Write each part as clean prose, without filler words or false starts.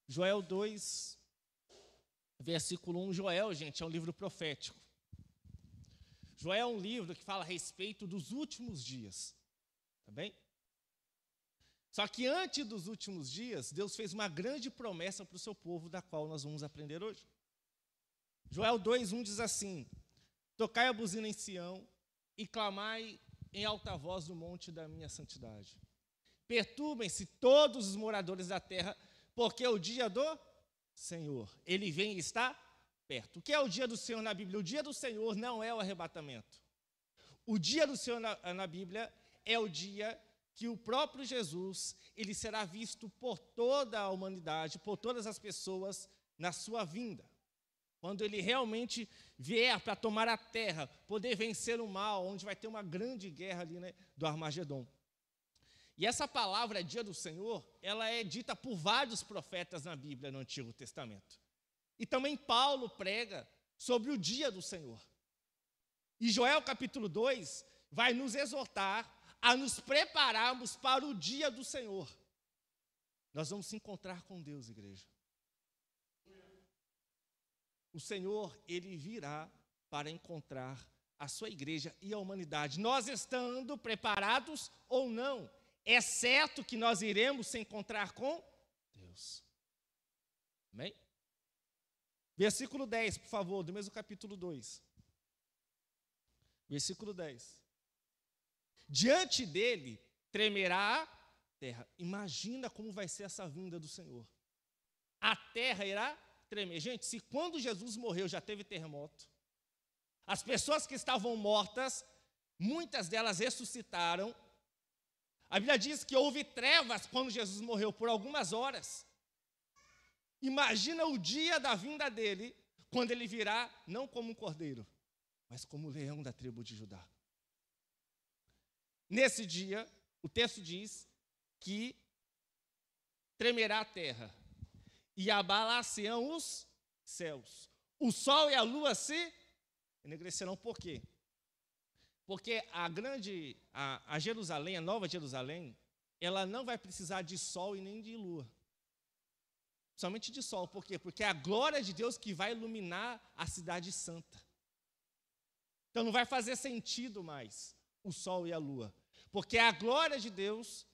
Joel 2, versículo 1. Joel, gente, é um livro profético. Joel é um livro que fala a respeito dos últimos dias. Tá bem? Só que antes dos últimos dias, Deus fez uma grande promessa para o seu povo, da qual nós vamos aprender hoje. Joel 2:1 diz assim: tocai a buzina em Sião e clamai em alta voz no monte da minha santidade. Perturbem-se todos os moradores da terra, porque o dia do Senhor, ele vem e está perto. O que é o dia do Senhor na Bíblia? O dia do Senhor não é o arrebatamento. O dia do Senhor na Bíblia é o dia que o próprio Jesus, ele será visto por toda a humanidade, por todas as pessoas na sua vinda. Quando ele realmente vier para tomar a terra, poder vencer o mal, onde vai ter uma grande guerra ali, né, do Armagedon. E essa palavra, dia do Senhor, ela é dita por vários profetas na Bíblia, no Antigo Testamento. E também Paulo prega sobre o dia do Senhor. E Joel capítulo 2 vai nos exortar a nos prepararmos para o dia do Senhor. Nós vamos se encontrar com Deus, igreja. O Senhor, ele virá para encontrar a sua igreja e a humanidade. Nós estando preparados ou não, é certo que nós iremos se encontrar com Deus. Amém? Versículo 10, por favor, do mesmo capítulo 2. Versículo 10. Diante dele tremerá a terra. Imagina como vai ser essa vinda do Senhor. A terra irá tremer. Gente, se quando Jesus morreu já teve terremoto, as pessoas que estavam mortas, muitas delas ressuscitaram. A Bíblia diz que houve trevas quando Jesus morreu por algumas horas. Imagina o dia da vinda dele, quando ele virá, não como um cordeiro, mas como o leão da tribo de Judá. Nesse dia, o texto diz que tremerá a terra e abalar-se-ão os céus. O sol e a lua se enegrecerão. Por quê? Porque a Jerusalém, a Nova Jerusalém, ela não vai precisar de sol e nem de lua. Somente de sol. Por quê? Porque é a glória de Deus que vai iluminar a cidade santa. Então não vai fazer sentido mais o sol e a lua. Porque a glória de Deus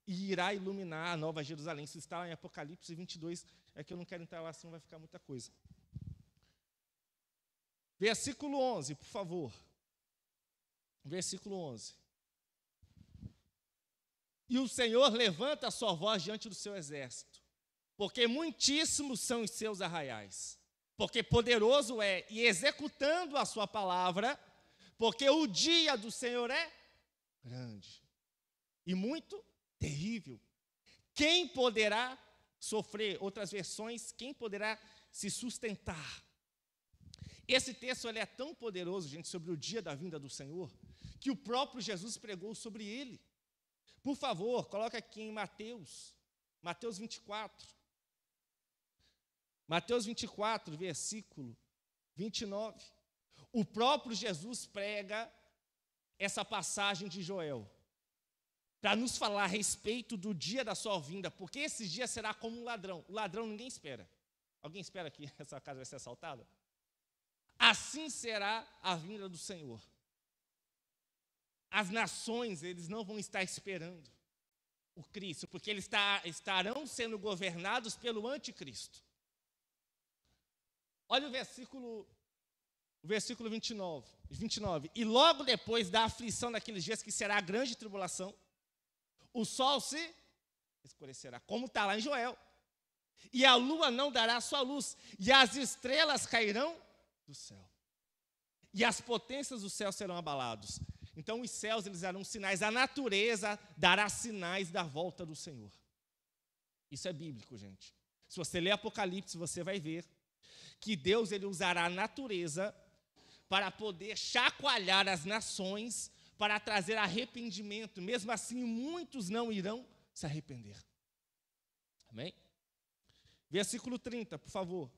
irá iluminar a Nova Jerusalém. Isso está em Apocalipse 22. É que eu não quero entrar lá, senão vai ficar muita coisa. Versículo 11, por favor. Versículo 11. E o Senhor levanta a sua voz diante do seu exército, porque muitíssimos são os seus arraiais, porque poderoso é, e executando a sua palavra, porque o dia do Senhor é grande e muito terrível. Quem poderá sofrer? Outras versões, quem poderá se sustentar? Esse texto ele é tão poderoso, gente, sobre o dia da vinda do Senhor, que o próprio Jesus pregou sobre ele. Por favor, coloca aqui em Mateus 24. Mateus 24, versículo 29. O próprio Jesus prega essa passagem de Joel, para nos falar a respeito do dia da sua vinda, porque esse dia será como um ladrão. O ladrão ninguém espera. Alguém espera que essa casa vai ser assaltada? Assim será a vinda do Senhor. As nações, eles não vão estar esperando o Cristo, porque eles estarão sendo governados pelo anticristo. Olha o versículo 29. E logo depois da aflição daqueles dias, que será a grande tribulação, o sol se escurecerá, como está lá em Joel. E a lua não dará sua luz, e as estrelas cairão do céu. E as potências do céu serão abalados. Então os céus eles darão sinais, a natureza dará sinais da volta do Senhor. Isso é bíblico, gente. Se você ler Apocalipse, você vai ver que Deus ele usará a natureza para poder chacoalhar as nações, para trazer arrependimento. Mesmo assim, muitos não irão se arrepender. Amém? Versículo 30, por favor.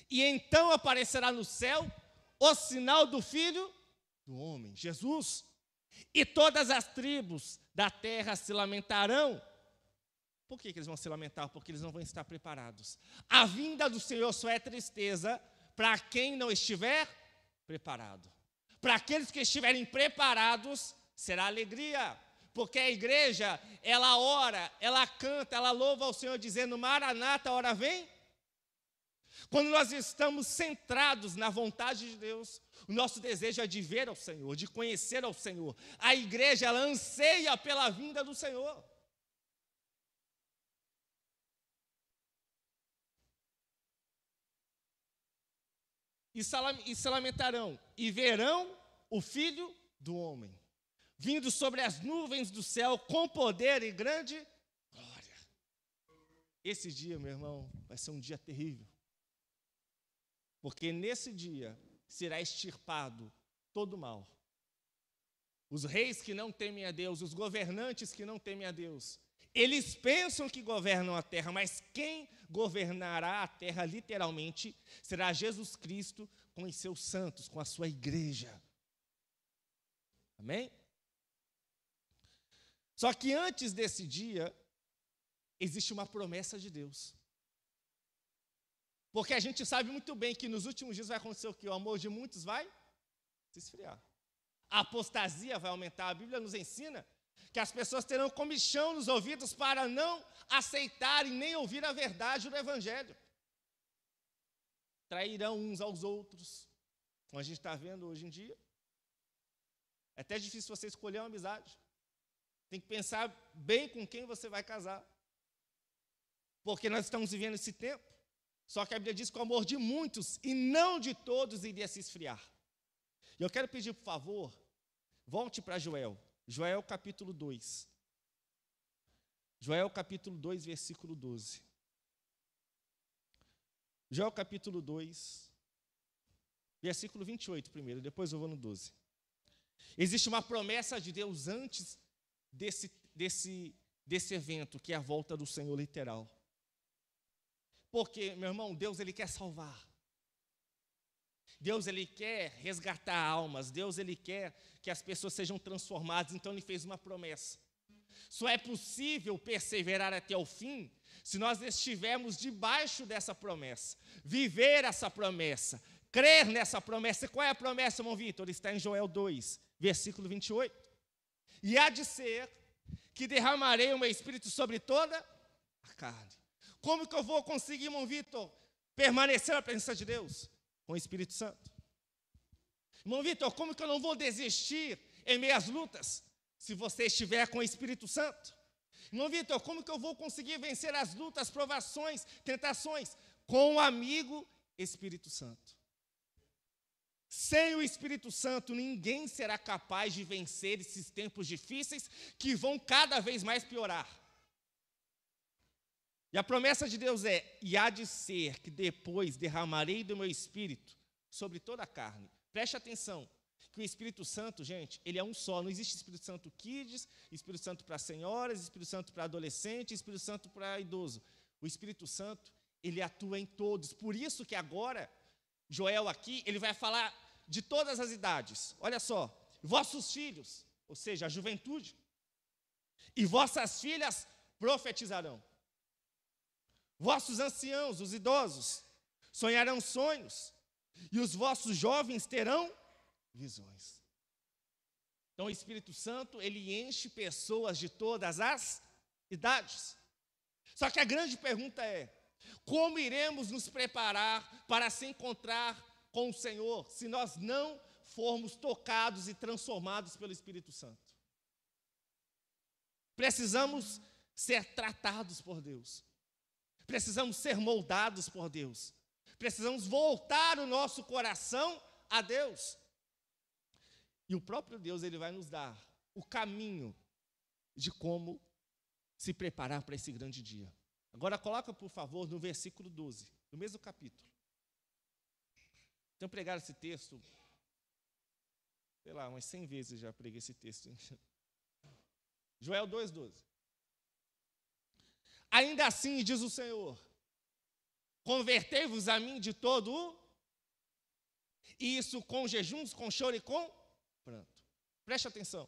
E então aparecerá no céu o sinal do Filho do Homem, Jesus, e todas as tribos da terra se lamentarão Por que eles vão se lamentar? Porque eles não vão estar preparados. A vinda do Senhor só é tristeza para quem não estiver preparado. Para aqueles que estiverem preparados, será alegria. Porque a igreja, ela ora, ela canta, ela louva ao Senhor dizendo: Maranata, a hora vem. Quando nós estamos centrados na vontade de Deus, o nosso desejo é de ver ao Senhor, de conhecer ao Senhor. A igreja, ela anseia pela vinda do Senhor. E se lamentarão, e verão o Filho do Homem, vindo sobre as nuvens do céu, com poder e grande glória. Esse dia, meu irmão, vai ser um dia terrível. Porque nesse dia será extirpado todo o mal. Os reis que não temem a Deus, os governantes que não temem a Deus, eles pensam que governam a terra, mas quem governará a terra literalmente será Jesus Cristo com os seus santos, com a sua igreja. Amém? Só que antes desse dia, existe uma promessa de Deus. Porque a gente sabe muito bem que nos últimos dias vai acontecer o quê? O amor de muitos vai se esfriar. A apostasia vai aumentar. A Bíblia nos ensina que as pessoas terão comichão nos ouvidos para não aceitarem nem ouvir a verdade do Evangelho. Trairão uns aos outros, como a gente está vendo hoje em dia. É até difícil você escolher uma amizade. Tem que pensar bem com quem você vai casar. Porque nós estamos vivendo esse tempo. Só que a Bíblia diz que o amor de muitos e não de todos iria se esfriar. E eu quero pedir, por favor, volte para Joel. Joel capítulo 2. Joel capítulo 2, versículo 12. Joel capítulo 2, versículo 28 primeiro, depois eu vou no 12. Existe uma promessa de Deus antes desse evento, que é a volta do Senhor literal. Porque, meu irmão, Deus, Ele quer salvar. Deus, Ele quer resgatar almas. Deus, Ele quer que as pessoas sejam transformadas. Então, Ele fez uma promessa. Só é possível perseverar até o fim se nós estivermos debaixo dessa promessa. Viver essa promessa. Crer nessa promessa. E qual é a promessa, irmão Vitor? Está em Joel 2, versículo 28. E há de ser que derramarei o meu espírito sobre toda a carne. Como que eu vou conseguir, irmão Vitor, permanecer na presença de Deus? Com o Espírito Santo. Irmão Vitor, como que eu não vou desistir em meio às lutas, se você estiver com o Espírito Santo? Irmão Vitor, como que eu vou conseguir vencer as lutas, provações, tentações? Com o amigo Espírito Santo. Sem o Espírito Santo, ninguém será capaz de vencer esses tempos difíceis que vão cada vez mais piorar. E a promessa de Deus é: e há de ser que depois derramarei do meu Espírito sobre toda a carne. Preste atenção, que o Espírito Santo, gente, ele é um só. Não existe Espírito Santo Kids, Espírito Santo para senhoras, Espírito Santo para adolescente, Espírito Santo para idoso. O Espírito Santo, ele atua em todos. Por isso que agora, Joel aqui, ele vai falar de todas as idades. Olha só, vossos filhos, ou seja, a juventude, e vossas filhas profetizarão. Vossos anciãos, os idosos, sonharão sonhos, e os vossos jovens terão visões. Então o Espírito Santo, ele enche pessoas de todas as idades. Só que a grande pergunta é: como iremos nos preparar para se encontrar com o Senhor, se nós não formos tocados e transformados pelo Espírito Santo? Precisamos ser tratados por Deus. Precisamos ser moldados por Deus. Precisamos voltar o nosso coração a Deus. E o próprio Deus, ele vai nos dar o caminho de como se preparar para esse grande dia. Agora coloca, por favor, no versículo 12, do mesmo capítulo. Tenho pregado esse texto, sei lá, umas 100 vezes já preguei esse texto. Joel 2,12. Ainda assim, diz o Senhor, convertei-vos a mim de todo o... Isso com jejuns, com choro e com pranto. Preste atenção.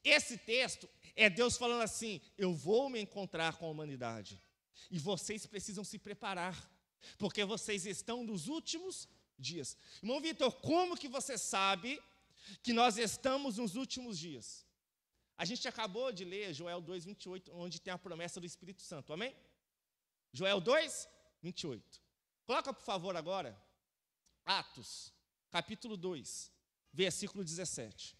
Esse texto é Deus falando assim: eu vou me encontrar com a humanidade. E vocês precisam se preparar, porque vocês estão nos últimos dias. Irmão Vitor, como que você sabe que nós estamos nos últimos dias? A gente acabou de ler Joel 2:28, onde tem a promessa do Espírito Santo, amém? Joel 2:28. Coloca, por favor, agora, Atos, capítulo 2, versículo 17.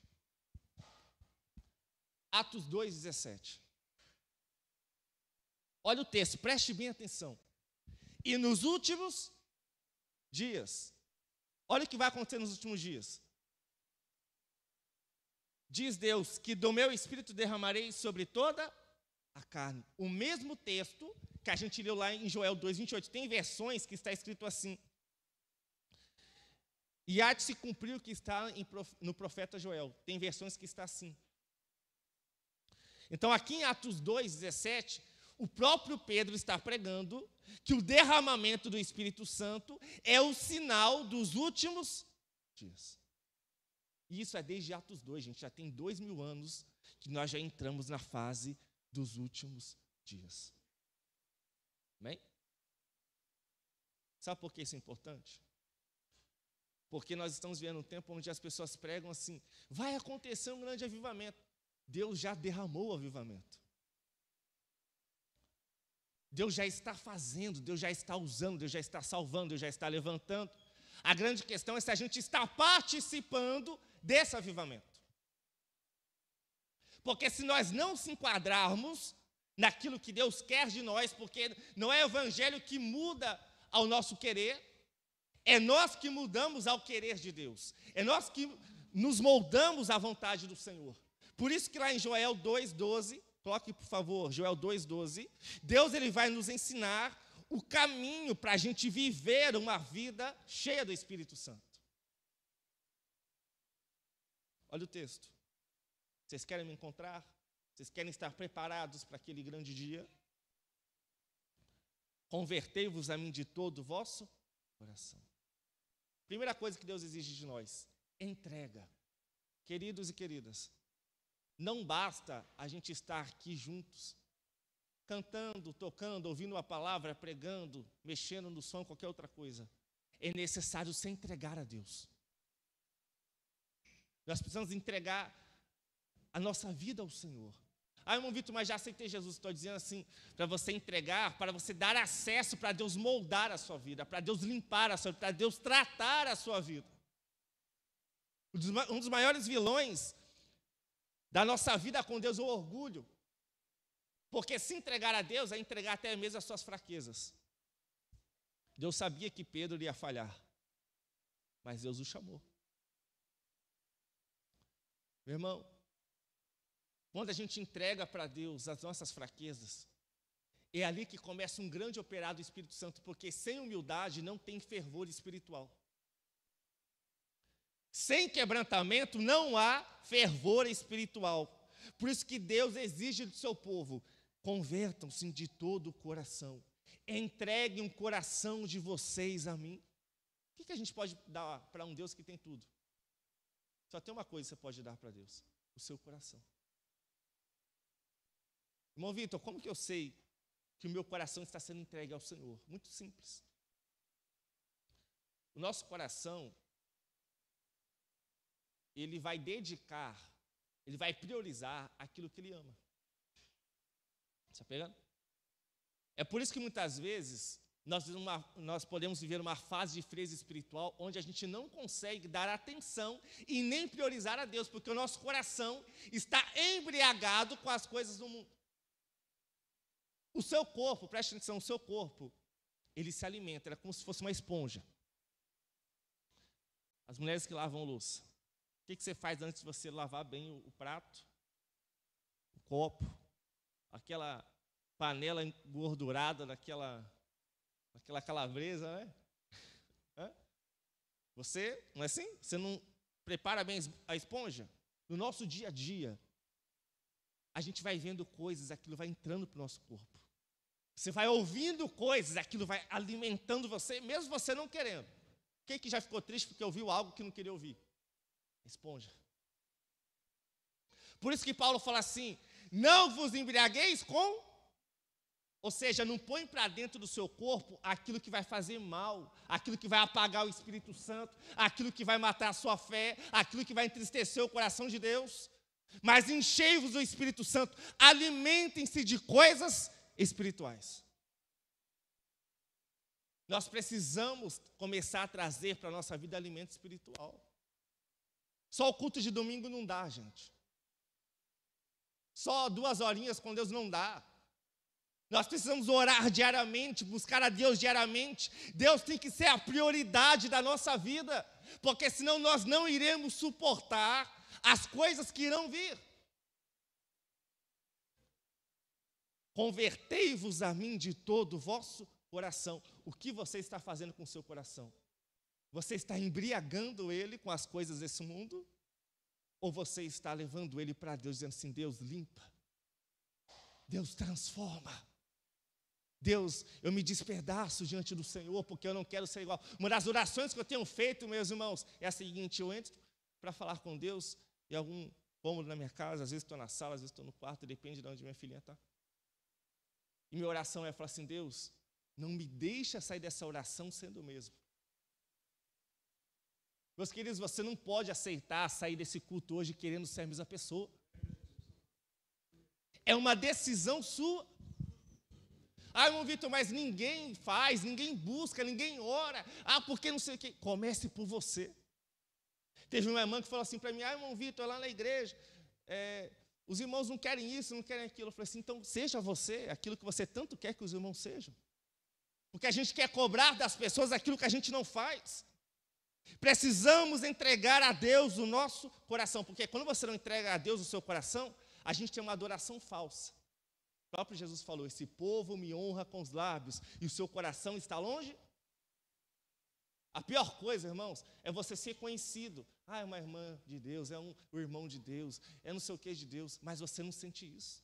Atos 2:17. Olha o texto, preste bem atenção. E nos últimos dias, olha o que vai acontecer nos últimos dias. Diz Deus que do meu Espírito derramarei sobre toda a carne. O mesmo texto que a gente leu lá em Joel 2:28. Tem versões que está escrito assim: e há de se cumprir o que está no profeta Joel. Tem versões que está assim. Então aqui em Atos 2:17, o próprio Pedro está pregando que o derramamento do Espírito Santo é o sinal dos últimos dias. E isso é desde Atos 2, gente, já tem 2000 anos que nós já entramos na fase dos últimos dias. Amém? Sabe por que isso é importante? Porque nós estamos vivendo um tempo onde as pessoas pregam assim: vai acontecer um grande avivamento. Deus já derramou o avivamento. Deus já está fazendo, Deus já está usando, Deus já está salvando, Deus já está levantando. A grande questão é se a gente está participando desse avivamento. Porque se nós não se enquadrarmos naquilo que Deus quer de nós, porque não é o evangelho que muda ao nosso querer, é nós que mudamos ao querer de Deus. É nós que nos moldamos à vontade do Senhor. Por isso que lá em Joel 2:12, coloque por favor, Joel 2:12, Deus ele vai nos ensinar o caminho para a gente viver uma vida cheia do Espírito Santo. Olha o texto. Vocês querem me encontrar? Vocês querem estar preparados para aquele grande dia? Convertei-vos a mim de todo o vosso coração. Primeira coisa que Deus exige de nós: entrega. Queridos e queridas, não basta a gente estar aqui juntos, cantando, tocando, ouvindo a palavra, pregando, mexendo no som, qualquer outra coisa. É necessário se entregar a Deus. Nós precisamos entregar a nossa vida ao Senhor. Ah, irmão Vitor, mas já aceitei Jesus. Estou dizendo assim, para você entregar, para você dar acesso para Deus moldar a sua vida, para Deus limpar a sua vida, para Deus tratar a sua vida. Um dos maiores vilões da nossa vida com Deus é o orgulho. Porque se entregar a Deus é entregar até mesmo as suas fraquezas. Deus sabia que Pedro iria falhar, mas Deus o chamou. Meu irmão, quando a gente entrega para Deus as nossas fraquezas, é ali que começa um grande operar do Espírito Santo, porque sem humildade não tem fervor espiritual. Sem quebrantamento não há fervor espiritual. Por isso que Deus exige do seu povo: convertam-se de todo o coração. Entreguem o coração de vocês a mim. O que a gente pode dar para um Deus que tem tudo? Só tem uma coisa que você pode dar para Deus: o seu coração. Irmão Vitor, como que eu sei que o meu coração está sendo entregue ao Senhor? Muito simples. O nosso coração, ele vai dedicar, ele vai priorizar aquilo que ele ama. Está pegando? É por isso que muitas vezes nós podemos viver uma fase de frieza espiritual onde a gente não consegue dar atenção e nem priorizar a Deus, porque o nosso coração está embriagado com as coisas do mundo. O seu corpo, preste atenção, o seu corpo, ele se alimenta, é como se fosse uma esponja. As mulheres que lavam louça, o que você faz antes de você lavar bem o prato, o copo, aquela panela engordurada daquela calabresa, né? Você, não é assim? Você não prepara bem a esponja? No nosso dia a dia, a gente vai vendo coisas, aquilo vai entrando para o nosso corpo. Você vai ouvindo coisas, aquilo vai alimentando você, mesmo você não querendo. Quem que já ficou triste porque ouviu algo que não queria ouvir? Esponja. Por isso que Paulo fala assim, não vos embriagueis com... Ou seja, não põe para dentro do seu corpo aquilo que vai fazer mal, aquilo que vai apagar o Espírito Santo, aquilo que vai matar a sua fé, aquilo que vai entristecer o coração de Deus. Mas enchei-vos do Espírito Santo, alimentem-se de coisas espirituais. Nós precisamos começar a trazer para a nossa vida alimento espiritual. Só o culto de domingo não dá, gente. Só 2 horinhas com Deus não dá. Nós precisamos orar diariamente, buscar a Deus diariamente. Deus tem que ser a prioridade da nossa vida, porque senão nós não iremos suportar as coisas que irão vir. Convertei-vos a mim de todo o vosso coração. O que você está fazendo com o seu coração? Você está embriagando ele com as coisas desse mundo? Ou você está levando ele para Deus, dizendo assim, Deus limpa, Deus transforma. Deus, eu me despedaço diante do Senhor, porque eu não quero ser igual. Uma das orações que eu tenho feito, meus irmãos, é a seguinte, eu entro para falar com Deus, em algum cômodo na minha casa, às vezes estou na sala, às vezes estou no quarto, depende de onde minha filhinha está. E minha oração é falar assim, Deus, não me deixa sair dessa oração sendo o mesmo. Meus queridos, você não pode aceitar sair desse culto hoje querendo ser a mesma pessoa. É uma decisão sua. Ah, irmão Vitor, mas ninguém faz, ninguém busca, ninguém ora. Ah, porque não sei o quê. Comece por você. Teve uma irmã que falou assim para mim, irmão Vitor, lá na igreja, os irmãos não querem isso, não querem aquilo. Eu falei assim, então seja você aquilo que você tanto quer que os irmãos sejam. Porque a gente quer cobrar das pessoas aquilo que a gente não faz. Precisamos entregar a Deus o nosso coração, porque quando você não entrega a Deus o seu coração, a gente tem uma adoração falsa. O próprio Jesus falou, esse povo me honra com os lábios, e o seu coração está longe? A pior coisa, irmãos, é você ser conhecido. Ah, é uma irmã de Deus, é um irmão de Deus, é não sei o que de Deus, mas você não sente isso.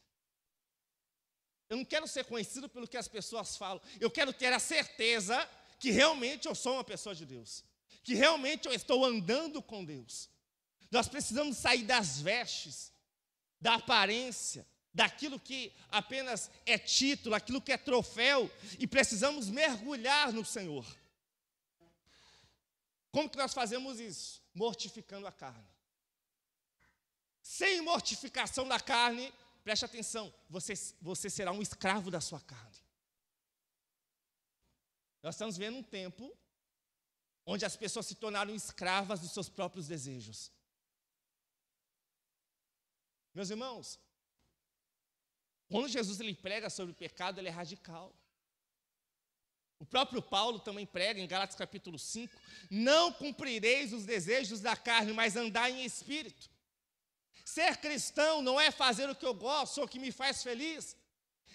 Eu não quero ser conhecido pelo que as pessoas falam, eu quero ter a certeza que realmente eu sou uma pessoa de Deus, que realmente eu estou andando com Deus. Nós precisamos sair das vestes, da aparência, daquilo que apenas é título, aquilo que é troféu, e precisamos mergulhar no Senhor. Como que nós fazemos isso? Mortificando a carne. Sem mortificação da carne, preste atenção, você será um escravo da sua carne. Nós estamos vendo um tempo onde as pessoas se tornaram escravas dos seus próprios desejos. Meus irmãos, quando Jesus ele prega sobre o pecado, ele é radical. O próprio Paulo também prega em Gálatas capítulo 5, não cumprireis os desejos da carne, mas andai em espírito. Ser cristão não é fazer o que eu gosto ou o que me faz feliz.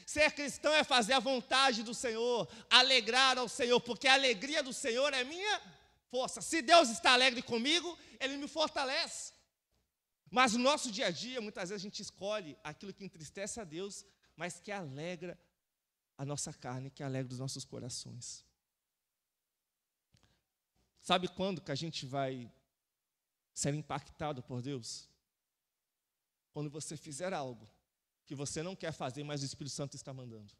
Ser cristão é fazer a vontade do Senhor, alegrar ao Senhor, porque a alegria do Senhor é minha força. Se Deus está alegre comigo, Ele me fortalece. Mas no nosso dia a dia, muitas vezes a gente escolhe aquilo que entristece a Deus, mas que alegra a nossa carne, que alegra os nossos corações. Sabe quando que a gente vai ser impactado por Deus? Quando você fizer algo que você não quer fazer, mas o Espírito Santo está mandando.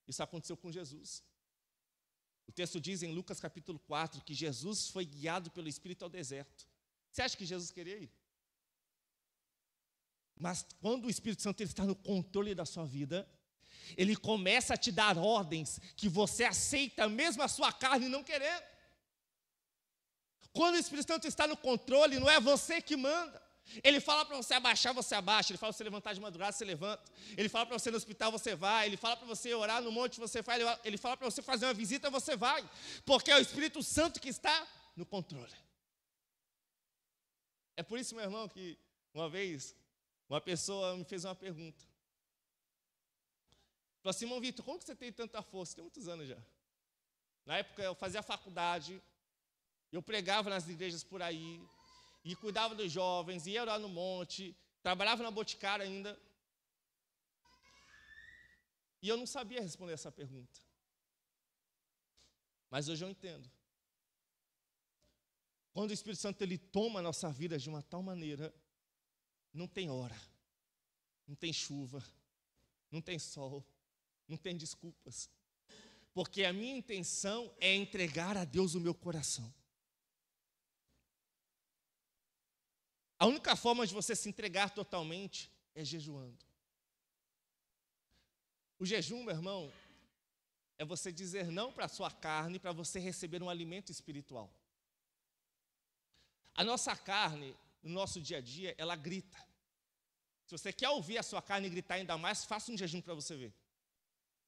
Isso aconteceu com Jesus. O texto diz em Lucas capítulo 4 que Jesus foi guiado pelo Espírito ao deserto. Você acha que Jesus queria ir? Mas quando o Espírito Santo ele está no controle da sua vida, ele começa a te dar ordens que você aceita mesmo a sua carne não querendo. Quando o Espírito Santo está no controle, não é você que manda. Ele fala para você abaixar, você abaixa. Ele fala para você levantar de madrugada, você levanta. Ele fala para você ir no hospital, você vai. Ele fala para você orar no monte, você vai. Ele fala para você fazer uma visita, você vai. Porque é o Espírito Santo que está no controle. É por isso, meu irmão, que uma vez uma pessoa me fez uma pergunta. Falou assim, irmão Vitor, como que você tem tanta força? Tem muitos anos já. Na época eu fazia faculdade, eu pregava nas igrejas por aí, e cuidava dos jovens, ia orar no monte, trabalhava na Boticária ainda. E eu não sabia responder essa pergunta. Mas hoje eu entendo. Quando o Espírito Santo ele toma a nossa vida de uma tal maneira não tem hora, não tem chuva, não tem sol, não tem desculpas. Porque a minha intenção é entregar a Deus o meu coração. A única forma de você se entregar totalmente é jejuando. O jejum, meu irmão, é você dizer não para a sua carne, para você receber um alimento espiritual. A nossa carne, no nosso dia a dia, ela grita. Se você quer ouvir a sua carne gritar ainda mais, faça um jejum para você ver.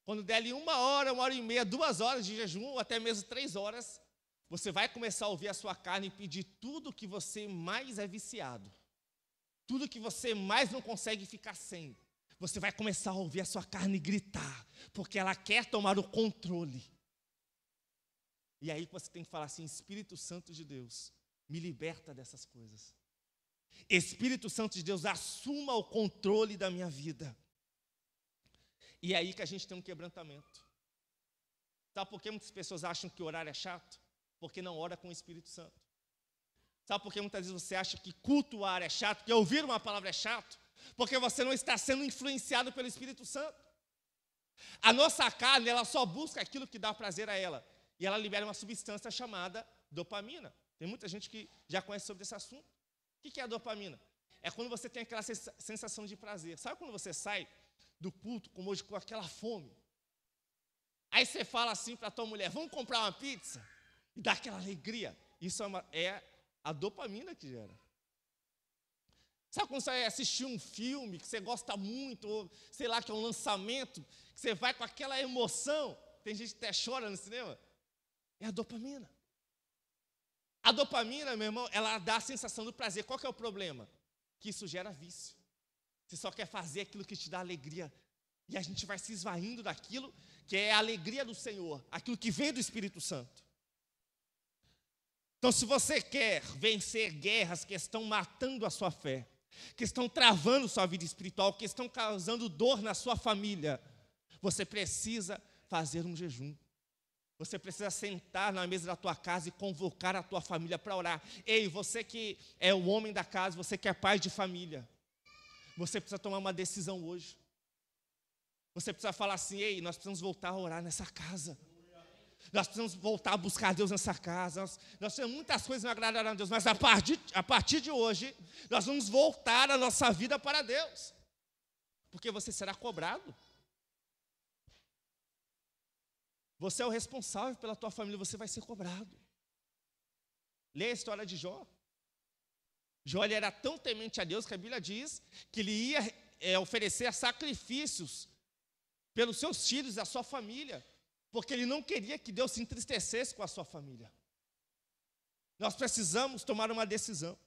Quando der ali 1 hora, 1 hora e meia, 2 horas de jejum, ou até mesmo 3 horas, você vai começar a ouvir a sua carne pedir tudo que você mais é viciado. Tudo que você mais não consegue ficar sem. Você vai começar a ouvir a sua carne gritar, porque ela quer tomar o controle. E aí você tem que falar assim: Espírito Santo de Deus, me liberta dessas coisas. Espírito Santo de Deus, assuma o controle da minha vida. E é aí que a gente tem um quebrantamento. Sabe por que muitas pessoas acham que orar é chato? Porque não ora com o Espírito Santo. Sabe por que muitas vezes você acha que cultuar é chato, que ouvir uma palavra é chato? Porque você não está sendo influenciado pelo Espírito Santo. A nossa carne, ela só busca aquilo que dá prazer a ela. E ela libera uma substância chamada dopamina. Tem muita gente que já conhece sobre esse assunto. O que é a dopamina? É quando você tem aquela sensação de prazer. Sabe quando você sai do culto com aquela fome? Aí você fala assim para a tua mulher: vamos comprar uma pizza? E dá aquela alegria. Isso é a dopamina que gera. Sabe quando você vai assistir um filme que você gosta muito, ou sei lá, que é um lançamento, que você vai com aquela emoção, tem gente que até chora no cinema? É a dopamina. A dopamina, meu irmão, ela dá a sensação do prazer. Qual que é o problema? Que isso gera vício. Você só quer fazer aquilo que te dá alegria. E a gente vai se esvaindo daquilo que é a alegria do Senhor, aquilo que vem do Espírito Santo. Então, se você quer vencer guerras que estão matando a sua fé, que estão travando sua vida espiritual, que estão causando dor na sua família, você precisa fazer um jejum. Você precisa sentar na mesa da tua casa e convocar a tua família para orar. Ei, você que é o homem da casa, você que é pai de família, você precisa tomar uma decisão hoje. Você precisa falar assim: ei, nós precisamos voltar a orar nessa casa. Nós precisamos voltar a buscar Deus nessa casa. Nós temos muitas coisas que não agradaram a Deus, mas a partir de hoje, nós vamos voltar a nossa vida para Deus. Porque você será cobrado. Você é o responsável pela tua família, você vai ser cobrado. Leia a história de Jó. Jó, ele era tão temente a Deus que a Bíblia diz que ele ia oferecer sacrifícios pelos seus filhos e a sua família, porque ele não queria que Deus se entristecesse com a sua família. Nós precisamos tomar uma decisão.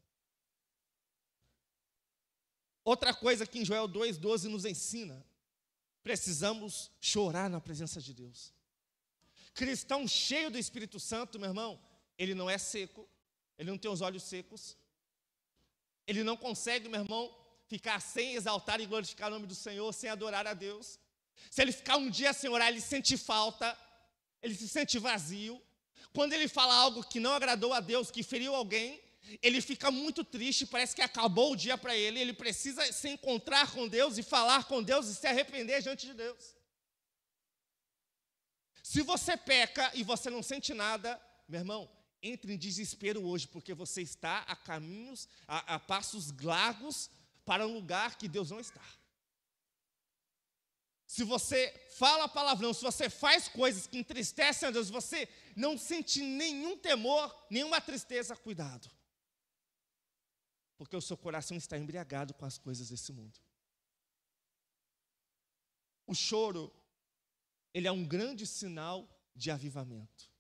Outra coisa que em Joel 2,12 nos ensina: precisamos chorar na presença de Deus. Cristão cheio do Espírito Santo, meu irmão, ele não é seco, ele não tem os olhos secos, ele não consegue, meu irmão, ficar sem exaltar e glorificar o nome do Senhor, sem adorar a Deus. Se ele ficar um dia sem orar, ele sente falta, ele se sente vazio. Quando ele fala algo que não agradou a Deus, que feriu alguém, ele fica muito triste, parece que acabou o dia para ele. Ele precisa se encontrar com Deus e falar com Deus e se arrepender diante de Deus. Se você peca e você não sente nada, meu irmão, entre em desespero hoje, porque você está a passos largos para um lugar que Deus não está. Se você fala palavrão, se você faz coisas que entristecem a Deus, você não sente nenhum temor, nenhuma tristeza, cuidado. Porque o seu coração está embriagado com as coisas desse mundo. O choro, ele é um grande sinal de avivamento.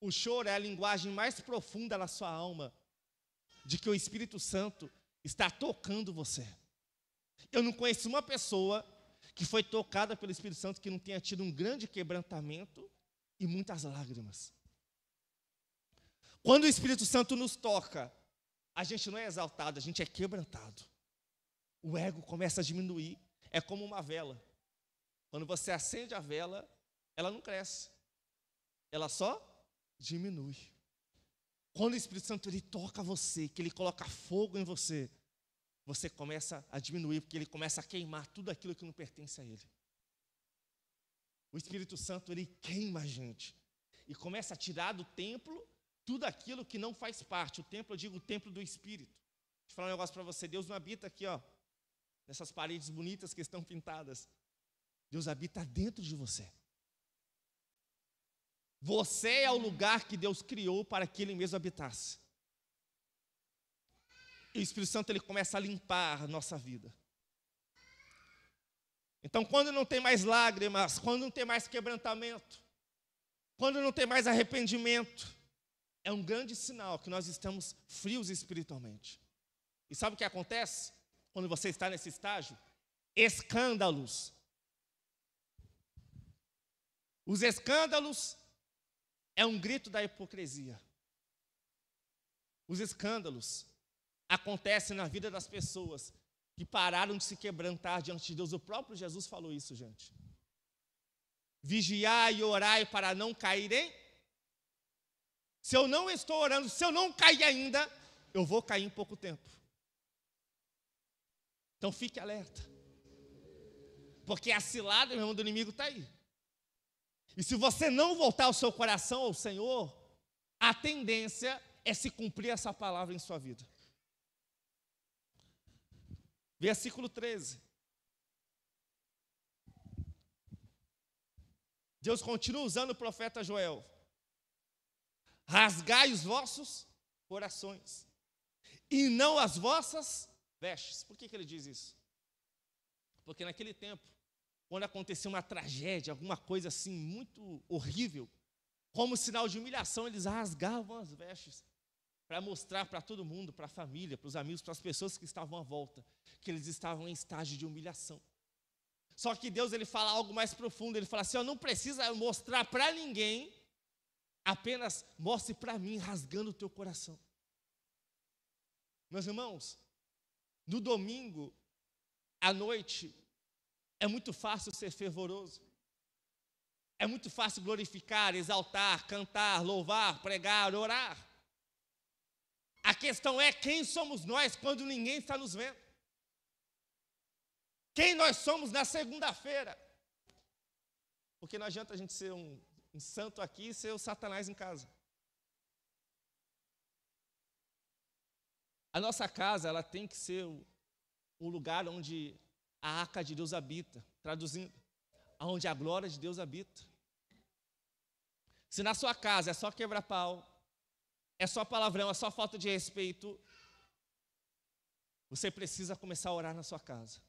O choro é a linguagem mais profunda na sua alma, de que o Espírito Santo está tocando você. Eu não conheço uma pessoa que foi tocada pelo Espírito Santo que não tenha tido um grande quebrantamento e muitas lágrimas. Quando o Espírito Santo nos toca, a gente não é exaltado, a gente é quebrantado. O ego começa a diminuir, é como uma vela. Quando você acende a vela, ela não cresce, ela só diminui. Quando o Espírito Santo ele toca você, que ele coloca fogo em você, você começa a diminuir, porque ele começa a queimar tudo aquilo que não pertence a ele. O Espírito Santo ele queima a gente e começa a tirar do templo tudo aquilo que não faz parte. O templo, eu digo o templo do Espírito. Deixa eu falar um negócio para você. Deus não habita aqui, ó, nessas paredes bonitas que estão pintadas. Deus habita dentro de você. Você é o lugar que Deus criou para que Ele mesmo habitasse. E o Espírito Santo ele começa a limpar a nossa vida. Então, quando não tem mais lágrimas, quando não tem mais quebrantamento, quando não tem mais arrependimento, é um grande sinal que nós estamos frios espiritualmente. E sabe o que acontece quando você está nesse estágio? Escândalos. Os escândalos é um grito da hipocrisia. Os escândalos acontecem na vida das pessoas que pararam de se quebrantar diante de Deus. O próprio Jesus falou isso, gente. Vigiai e orai para não caírem. Se eu não estou orando, se eu não cair ainda, eu vou cair em pouco tempo. Então fique alerta. Porque a cilada, meu irmão, do inimigo está aí. E se você não voltar o seu coração ao Senhor, a tendência é se cumprir essa palavra em sua vida. Versículo 13. Deus continua usando o profeta Joel. Rasgai os vossos corações, e não as vossas vestes. Por que ele diz isso? Porque naquele tempo, quando acontecia uma tragédia, alguma coisa assim muito horrível, como sinal de humilhação, eles rasgavam as vestes para mostrar para todo mundo, para a família, para os amigos, para as pessoas que estavam à volta, que eles estavam em estágio de humilhação. Só que Deus ele fala algo mais profundo, ele fala assim, não precisa mostrar para ninguém, apenas mostre para mim, rasgando o teu coração. Meus irmãos, no domingo, à noite, é muito fácil ser fervoroso. É muito fácil glorificar, exaltar, cantar, louvar, pregar, orar. A questão é quem somos nós quando ninguém está nos vendo. Quem nós somos na segunda-feira. Porque não adianta a gente ser um santo aqui e ser o Satanás em casa. A nossa casa, ela tem que ser um lugar onde a arca de Deus habita, traduzindo, onde a glória de Deus habita. Se na sua casa é só quebra-pau, é só palavrão, é só falta de respeito, você precisa começar a orar na sua casa.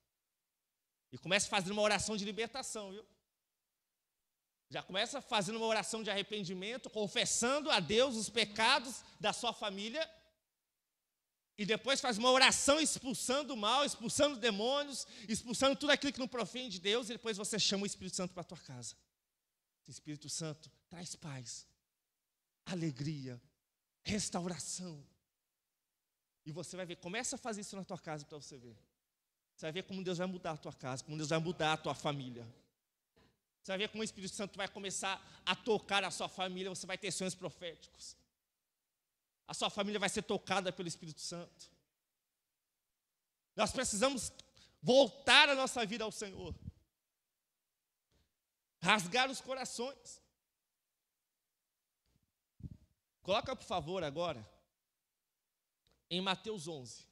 E comece fazendo uma oração de libertação, viu? Já começa fazendo uma oração de arrependimento, confessando a Deus os pecados da sua família. E depois faz uma oração expulsando o mal, expulsando demônios, expulsando tudo aquilo que não provém de Deus. E depois você chama o Espírito Santo para a tua casa. O Espírito Santo traz paz, alegria, restauração. E você vai ver, começa a fazer isso na tua casa para você ver. Você vai ver como Deus vai mudar a tua casa, como Deus vai mudar a tua família. Você vai ver como o Espírito Santo vai começar a tocar a sua família, você vai ter sonhos proféticos. A sua família vai ser tocada pelo Espírito Santo. Nós precisamos voltar a nossa vida ao Senhor. Rasgar os corações. Coloca, por favor, agora, em Mateus 11.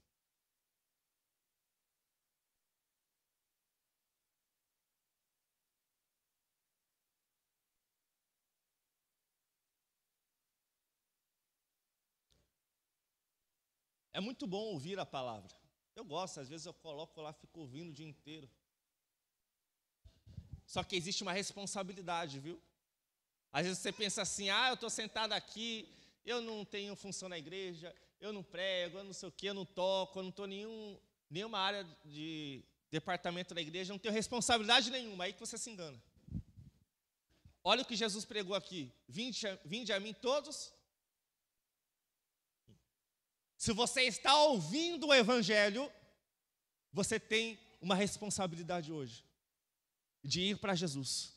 É muito bom ouvir a palavra. Eu gosto, às vezes eu coloco lá, fico ouvindo o dia inteiro. Só que existe uma responsabilidade, viu? Às vezes você pensa assim, eu estou sentado aqui, eu não tenho função na igreja, eu não prego, eu não sei o quê, eu não toco, eu não estou em nenhuma área de departamento da igreja, eu não tenho responsabilidade nenhuma, aí que você se engana. Olha o que Jesus pregou aqui, vinde a mim todos. Se você está ouvindo o Evangelho, você tem uma responsabilidade hoje, de ir para Jesus.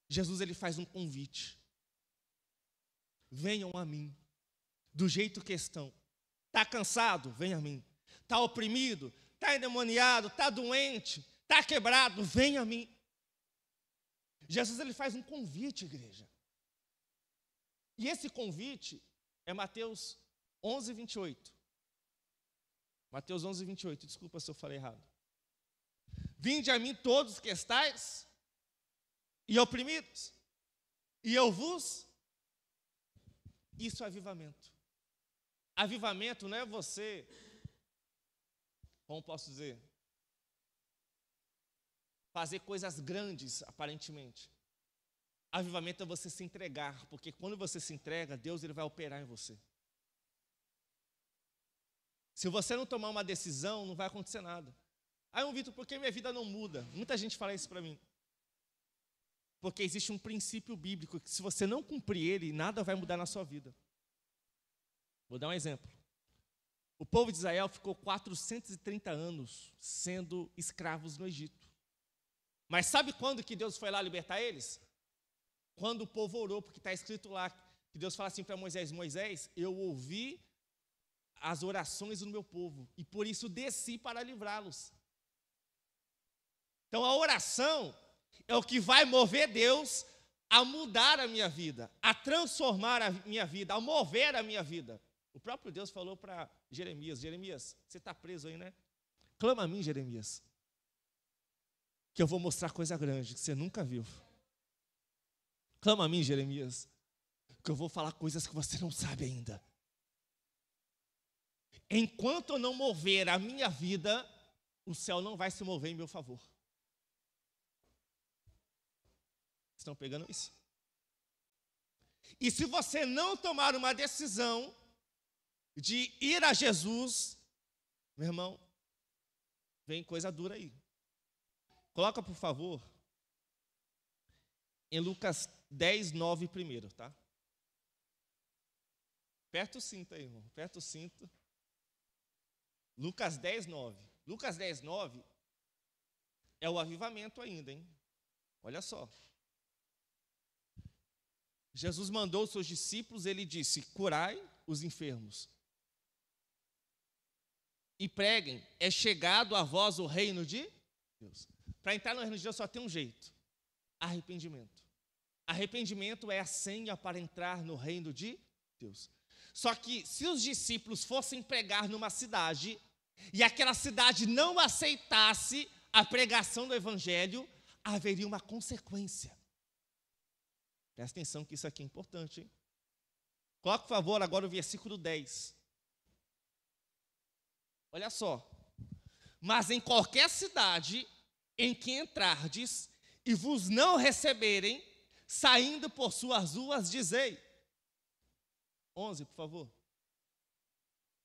Jesus ele faz um convite. venham a mim, do jeito que estão. Está cansado? Vem a mim. Está oprimido? Está endemoniado? Está doente? Está quebrado? Vem a mim. Jesus ele faz um convite, igreja. E esse convite é Mateus 11, 28. Mateus 11, 28. Desculpa se eu falei errado. Vinde a mim todos que estáis e oprimidos, e eu vos... Isso é avivamento. Avivamento não é você, como posso dizer, fazer coisas grandes, aparentemente. Avivamento é você se entregar, porque quando você se entrega, Deus ele vai operar em você. Se você não tomar uma decisão, não vai acontecer nada. Aí, Vitor, por que minha vida não muda? Muita gente fala isso para mim. Porque existe um princípio bíblico que se você não cumprir ele, nada vai mudar na sua vida. Vou dar um exemplo. O povo de Israel ficou 430 anos sendo escravos no Egito. Mas sabe quando que Deus foi lá libertar eles? Quando o povo orou, porque está escrito lá, que Deus fala assim para Moisés, Moisés, eu ouvi as orações do meu povo, e por isso desci para livrá-los. Então a oração é o que vai mover Deus a mudar a minha vida, a transformar a minha vida, a mover a minha vida. O próprio Deus falou para Jeremias, Jeremias, você está preso aí, né? Clama a mim, Jeremias, que eu vou mostrar coisa grande que você nunca viu. Clama a mim, Jeremias, que eu vou falar coisas que você não sabe ainda. Enquanto eu não mover a minha vida, o céu não vai se mover em meu favor. Estão pegando isso? E se você não tomar uma decisão de ir a Jesus, meu irmão, vem coisa dura aí. Coloca, por favor, em Lucas 10, 9 primeiro, tá? Aperta o cinto aí, irmão. Aperta o cinto. Lucas 10, 9. Lucas 10, 9 é o avivamento ainda, hein? Olha só. Jesus mandou os seus discípulos, ele disse, curai os enfermos. E preguem, é chegado a vós o reino de Deus. Para entrar no reino de Deus só tem um jeito, arrependimento. Arrependimento é a senha para entrar no reino de Deus. Só que se os discípulos fossem pregar numa cidade, e aquela cidade não aceitasse a pregação do evangelho, haveria uma consequência. Presta atenção que isso aqui é importante, hein? Coloque, por favor, agora o versículo 10. Olha só. Mas em qualquer cidade em que entrardes e vos não receberem, saindo por suas ruas, dizei. 11, por favor.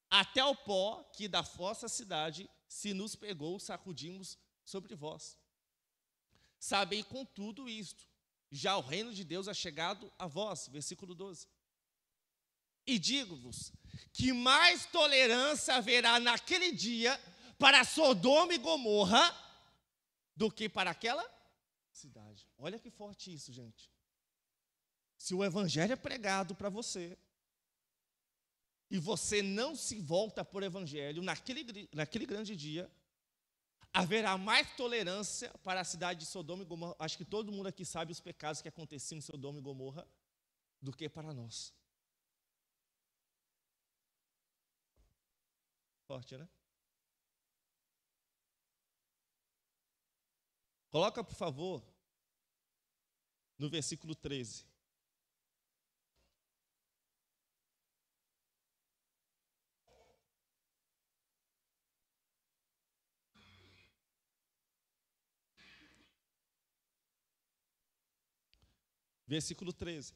Até o pó que da vossa cidade se nos pegou, sacudimos sobre vós. Sabei com tudo isto, já o reino de Deus é chegado a vós. Versículo 12. E digo-vos que mais tolerância haverá naquele dia para Sodoma e Gomorra do que para aquela cidade. Olha que forte isso, gente. Se o evangelho é pregado para você, e você não se volta por evangelho, naquele grande dia, haverá mais tolerância para a cidade de Sodoma e Gomorra. Acho que todo mundo aqui sabe os pecados que aconteciam em Sodoma e Gomorra, do que para nós. Forte, né? Coloca, por favor, no versículo 13. Versículo 13.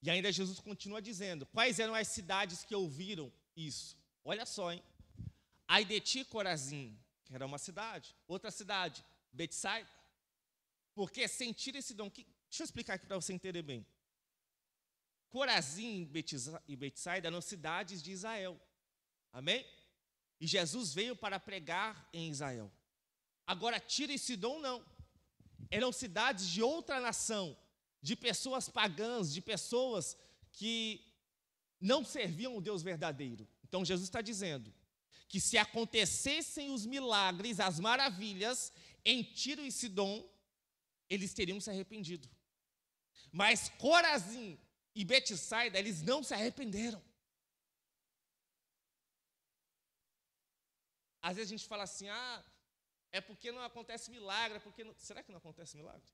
E ainda Jesus continua dizendo, quais eram as cidades que ouviram isso? Olha só, hein? Ai de ti, Corazim, que era uma cidade. Outra cidade, Betsaida. Porque sentir esse dom... Deixa eu explicar aqui para você entender bem. Corazim e Betsaida eram cidades de Israel. Amém? E Jesus veio para pregar em Israel. Agora, Tiro e Sidom não. Eram cidades de outra nação, de pessoas pagãs, de pessoas que não serviam o Deus verdadeiro. Então Jesus está dizendo que se acontecessem os milagres, as maravilhas em Tiro e Sidom, eles teriam se arrependido. Mas Corazim e Betsaida, eles não se arrependeram. Às vezes a gente fala assim, é porque não acontece milagre, será que não acontece milagre?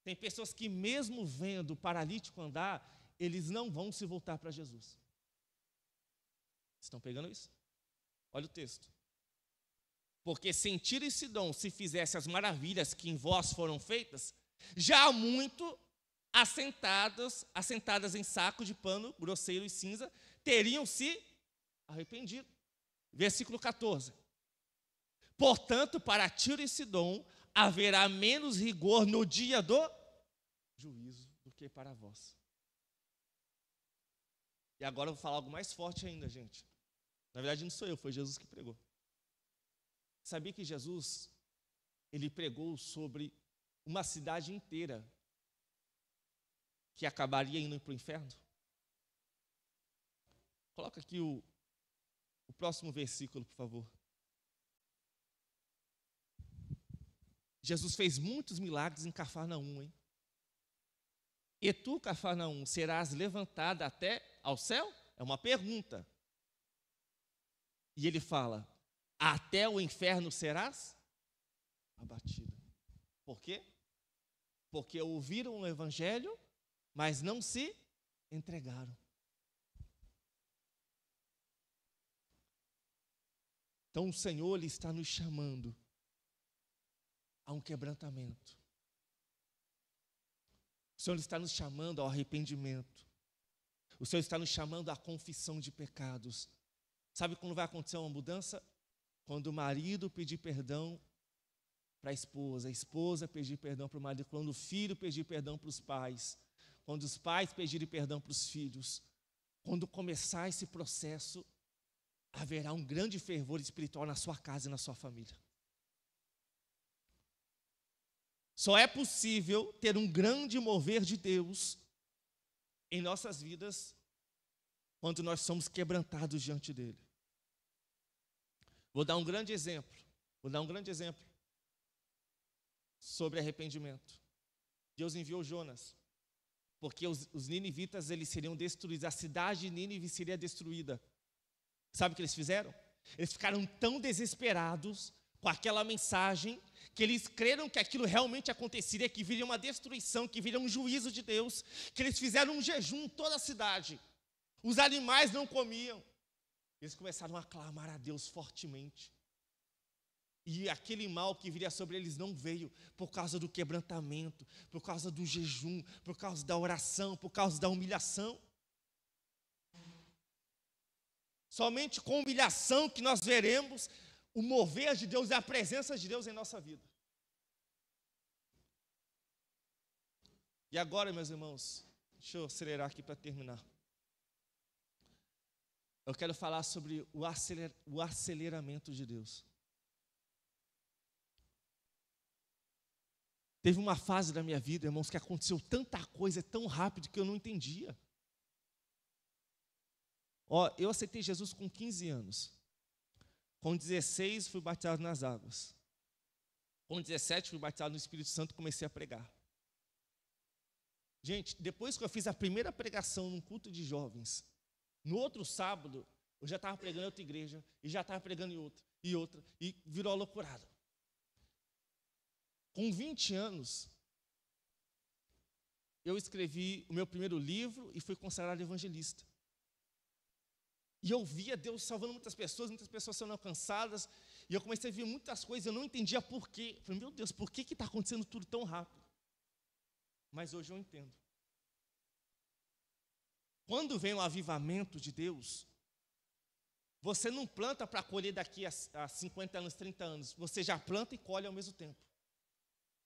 Tem pessoas que mesmo vendo o paralítico andar, eles não vão se voltar para Jesus. Estão pegando isso? Olha o texto. Porque se em Tiro e Sidom se fizesse as maravilhas que em vós foram feitas, já há muito assentadas em saco de pano grosseiro e cinza, teriam se arrependido. Versículo 14. Portanto, para Tiro e Sidom haverá menos rigor no dia do juízo do que para vós. E agora eu vou falar algo mais forte ainda, gente. Na verdade não sou eu, foi Jesus que pregou. Sabia que Jesus, ele pregou sobre uma cidade inteira que acabaria indo para o inferno? Coloca aqui o próximo versículo, por favor. Jesus fez muitos milagres em Cafarnaum, hein? E tu, Cafarnaum, serás levantada até ao céu? É uma pergunta. E ele fala, até o inferno serás abatida. Por quê? Porque ouviram o evangelho, mas não se entregaram. Então o Senhor, ele está nos chamando a um quebrantamento. O Senhor está nos chamando ao arrependimento. O Senhor está nos chamando à confissão de pecados. Sabe quando vai acontecer uma mudança? Quando o marido pedir perdão para a esposa pedir perdão para o marido, quando o filho pedir perdão para os pais, quando os pais pedirem perdão para os filhos. Quando começar esse processo, haverá um grande fervor espiritual na sua casa e na sua família. Só é possível ter um grande mover de Deus em nossas vidas quando nós somos quebrantados diante dele. Vou dar um grande exemplo sobre arrependimento. Deus enviou Jonas, porque os ninivitas eles seriam destruídos, a cidade de Nínive seria destruída. Sabe o que eles fizeram? Eles ficaram tão desesperados com aquela mensagem, que eles creram que aquilo realmente aconteceria, que viria uma destruição, que viria um juízo de Deus, que eles fizeram um jejum em toda a cidade. Os animais não comiam. Eles começaram a clamar a Deus fortemente. E aquele mal que viria sobre eles não veio por causa do quebrantamento, por causa do jejum, por causa da oração, por causa da humilhação. Somente com humilhação que nós veremos o mover de Deus e a presença de Deus em nossa vida. E agora, meus irmãos, deixa eu acelerar aqui para terminar. Eu quero falar sobre o aceleramento de Deus. Teve uma fase da minha vida, irmãos, que aconteceu tanta coisa tão rápido que eu não entendia. Eu aceitei Jesus com 15 anos. Com 16, fui batizado nas águas. Com 17, fui batizado no Espírito Santo e comecei a pregar. Gente, depois que eu fiz a primeira pregação num culto de jovens, no outro sábado, eu já estava pregando em outra igreja, e já estava pregando em outra, e virou a loucurada. Com 20 anos, eu escrevi o meu primeiro livro e fui consagrado evangelista. E eu via Deus salvando muitas pessoas sendo alcançadas, e eu comecei a ver muitas coisas, eu não entendia por quê. Eu falei, meu Deus, por que está acontecendo tudo tão rápido? Mas hoje eu entendo. Quando vem o avivamento de Deus, você não planta para colher daqui a 50 anos, 30 anos, você já planta e colhe ao mesmo tempo.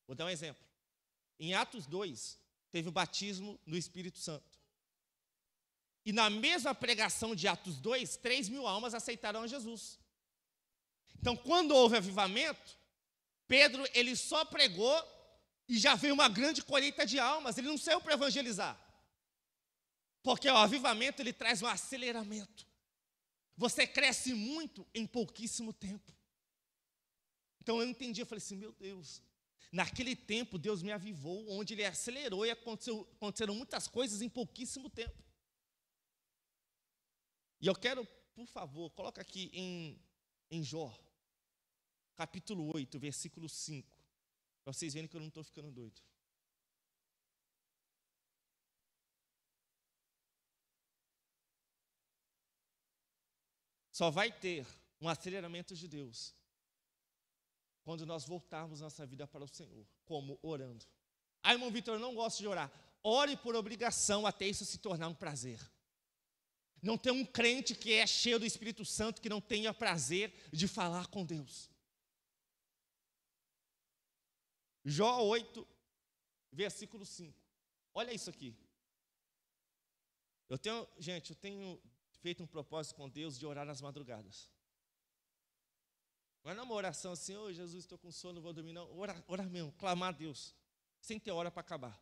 Vou dar um exemplo. Em Atos 2, teve o batismo no Espírito Santo. E na mesma pregação de Atos 2, 3.000 almas aceitaram a Jesus. Então, quando houve avivamento, Pedro, ele só pregou E já veio uma grande colheita de almas. Ele não saiu para evangelizar. Porque o avivamento, ele traz um aceleramento. Você cresce muito em pouquíssimo tempo. Então eu entendi, eu falei assim, meu Deus. Naquele tempo, Deus me avivou, onde Ele acelerou e aconteceram muitas coisas em pouquíssimo tempo. E eu quero, por favor, coloca aqui em Jó, capítulo 8, versículo 5, para vocês verem que eu não estou ficando doido. Só vai ter um aceleramento de Deus quando nós voltarmos nossa vida para o Senhor, como orando. Ah, irmão Vitor, eu não gosto de orar. Ore por obrigação até isso se tornar um prazer. Não tem um crente que é cheio do Espírito Santo que não tenha prazer de falar com Deus. Jó 8, versículo 5. Olha isso aqui. Eu tenho feito um propósito com Deus de orar nas madrugadas. Não é uma oração assim, ô Jesus, estou com sono, não vou dormir, não. Orar mesmo, clamar a Deus, sem ter hora para acabar.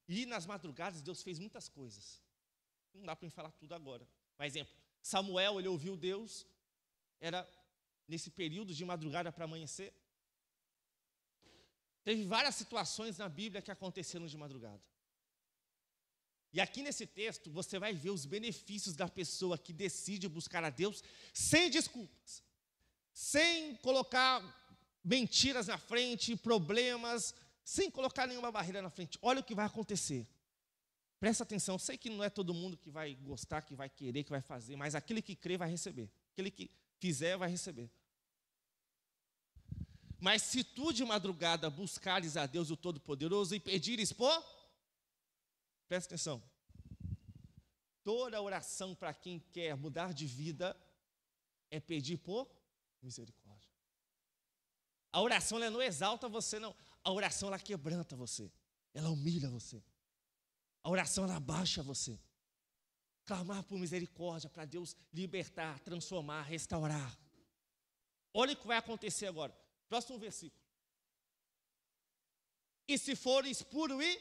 E nas madrugadas Deus fez muitas coisas. Não dá para me falar tudo agora. Por exemplo, Samuel, ele ouviu Deus, era nesse período de madrugada para amanhecer. Teve várias situações na Bíblia que aconteceram de madrugada. E aqui nesse texto, você vai ver os benefícios da pessoa que decide buscar a Deus sem desculpas, sem colocar mentiras na frente, problemas, sem colocar nenhuma barreira na frente. Olha o que vai acontecer. Presta atenção, sei que não é todo mundo que vai gostar, que vai querer, que vai fazer, mas aquele que crê vai receber. Aquele que fizer vai receber. Mas se tu de madrugada buscares a Deus o Todo-Poderoso e pedires por... Presta atenção. Toda oração para quem quer mudar de vida é pedir por misericórdia. A oração ela não exalta você, não. A oração ela quebranta você. Ela humilha você. A oração ela abaixa você. Clamar por misericórdia para Deus libertar, transformar, restaurar. Olha o que vai acontecer agora. Próximo versículo. E se fores puro e